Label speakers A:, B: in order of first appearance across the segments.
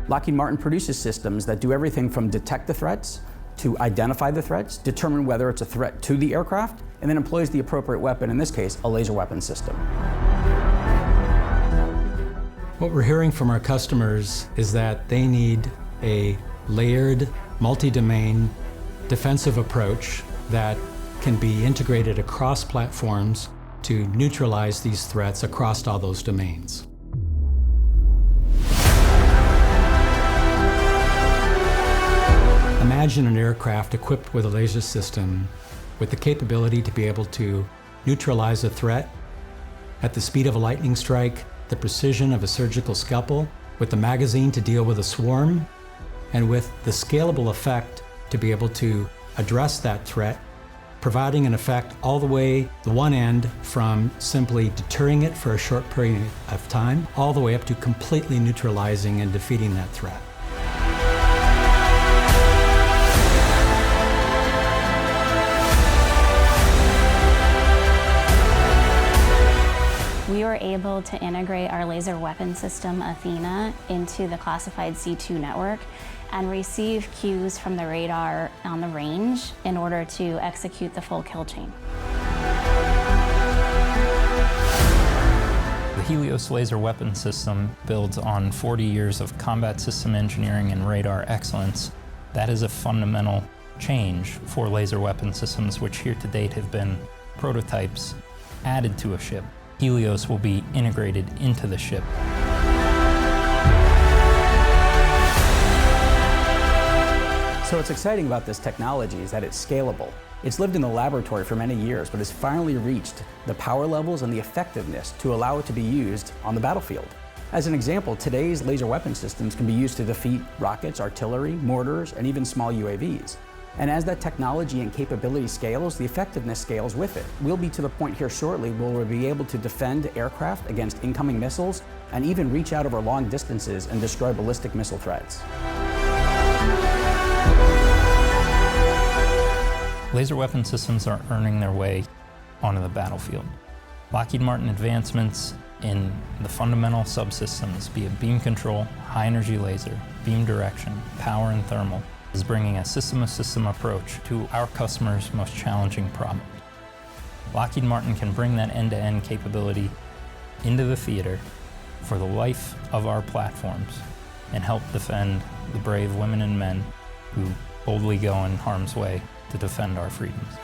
A: Lockheed Martin produces systems that do everything from detect the threats, to identify the threats, determine whether it's a threat to the aircraft, and then employs the appropriate weapon, in this case, a laser weapon system.
B: What we're hearing from our customers is that they need a layered, multi-domain defensive approach that can be integrated across platforms to neutralize these threats across all those domains. Imagine an aircraft equipped with a laser system with the capability to be able to neutralize a threat at the speed of a lightning strike, the precision of a surgical scalpel, with the magazine to deal with a swarm, and with the scalable effect to be able to address that threat, providing an effect all the way the one end from simply deterring it for a short period of time, all the way up to completely neutralizing and defeating that threat.
C: We were able to integrate our laser weapon system, Athena, into the classified C2 network and receive cues from the radar on the range in order to execute the full kill chain.
D: The Helios laser weapon system builds on 40 years of combat system engineering and radar excellence. That is a fundamental change for laser weapon systems, which here to date have been prototypes added to a ship. Helios will be integrated into the ship.
A: So what's exciting about this technology is that it's scalable. It's lived in the laboratory for many years, but has finally reached the power levels and the effectiveness to allow it to be used on the battlefield. As an example, today's laser weapon systems can be used to defeat rockets, artillery, mortars, and even small UAVs. And as that technology and capability scales, the effectiveness scales with it. We'll be to the point here shortly where we'll be able to defend aircraft against incoming missiles and even reach out over long distances and destroy ballistic missile threats.
D: Laser weapon systems are earning their way onto the battlefield. Lockheed Martin advancements in the fundamental subsystems, be it beam control, high energy laser, beam direction, power and thermal, is bringing a system-of-system approach to our customers' most challenging problems. Lockheed Martin can bring that end-to-end capability into the theater for the life of our platforms and help defend the brave women and men who boldly go in harm's way to defend our freedoms.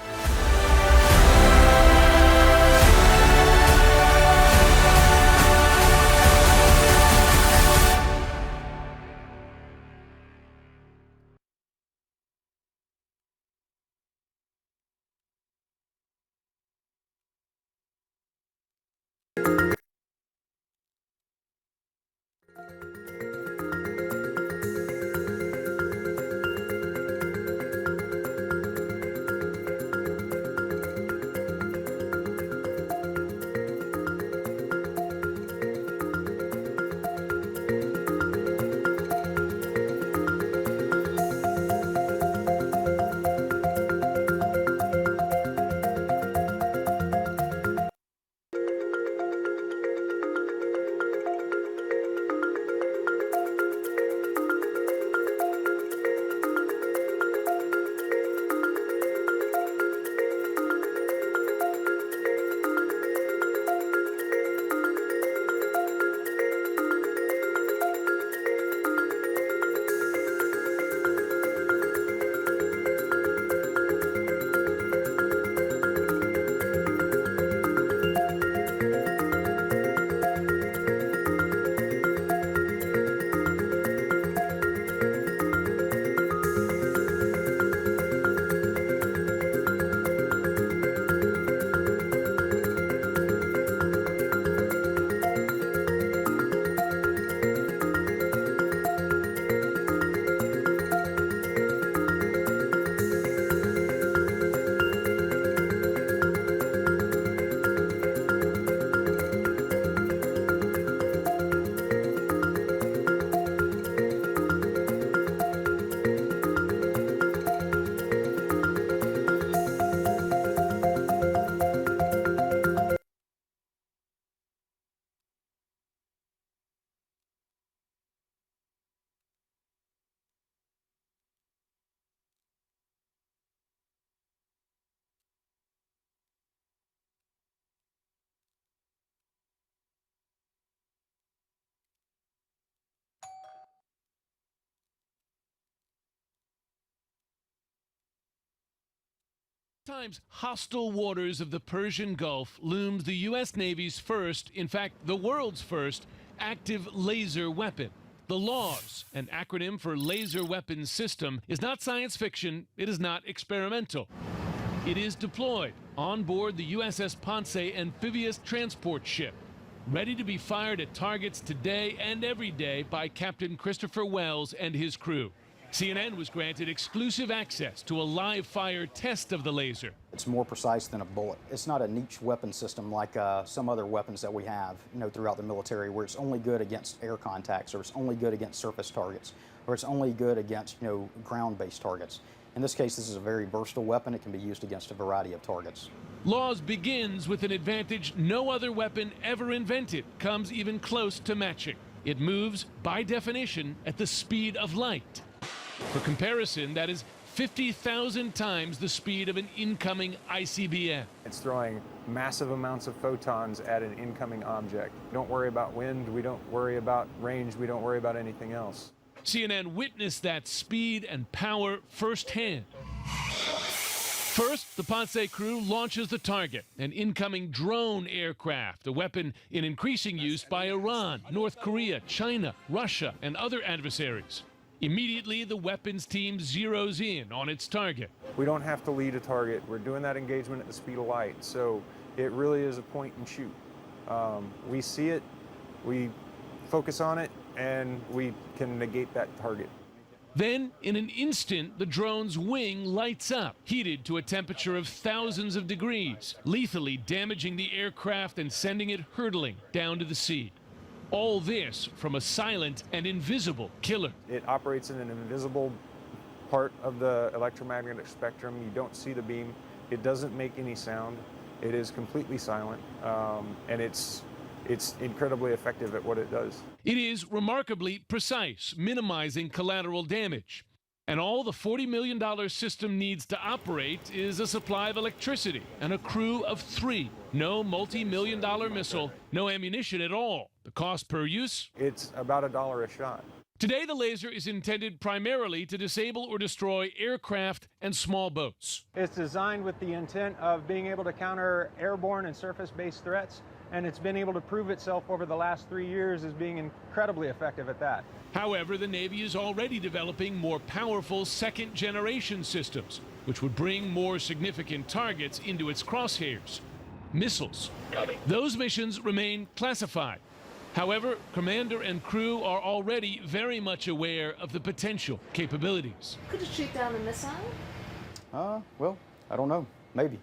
E: Times hostile waters of the Persian Gulf looms the U.S. Navy's first, in fact, the world's first, active laser weapon. The LAWS, an acronym for Laser Weapons System, is not science fiction, it is not experimental. It is deployed on board the USS Ponce amphibious transport ship, ready to be fired at targets today and every day by Captain Christopher Wells and his crew. CNN was granted exclusive access to a live-fire test of the laser.
F: It's more precise than a bullet. It's not a niche weapon system like some other weapons that we have, throughout the military, where it's only good against air contacts, or it's only good against surface targets, or it's only good against, ground-based targets. In this case, this is a very versatile weapon. It can be used against a variety of targets.
E: LAWS begins with an advantage no other weapon ever invented comes even close to matching. It moves, by definition, at the speed of light. For comparison, that is 50,000 times the speed of an incoming ICBM.
G: It's throwing massive amounts of photons at an incoming object. We don't worry about wind, we don't worry about range, we don't worry about anything else.
E: CNN witnessed that speed and power firsthand. First, the Ponce crew launches the target, an incoming drone aircraft, a weapon in increasing use by Iran, North Korea, China, Russia, and other adversaries. Immediately, the weapons team zeroes in on its target.
G: We don't have to lead a target. We're doing that engagement at the speed of light, so it really is a point and shoot. We see it, we focus on it, and we can negate that target.
E: Then, in an instant, the drone's wing lights up, heated to a temperature of thousands of degrees, lethally damaging the aircraft and sending it hurtling down to the sea. All this from a silent and invisible killer.
G: It operates in an invisible part of the electromagnetic spectrum. You don't see the beam. It doesn't make any sound. It is completely silent, and it's incredibly effective at what it does.
E: It is remarkably precise, minimizing collateral damage. And all the $40 million system needs to operate is a supply of electricity and a crew of 3. No multi-million-dollar missile, no ammunition at all. The cost per use?
G: It's about $1 a shot.
E: Today, the laser is intended primarily to disable or destroy aircraft and small boats.
G: It's designed with the intent of being able to counter airborne and surface-based threats, and it's been able to prove itself over the last 3 years as being incredibly effective at that.
E: However, the Navy is already developing more powerful second-generation systems, which would bring more significant targets into its crosshairs. Missiles. Those missions remain classified. However, commander and crew are already very much aware of the potential capabilities.
H: Could it shoot down a missile?
F: Well, I don't know. Maybe.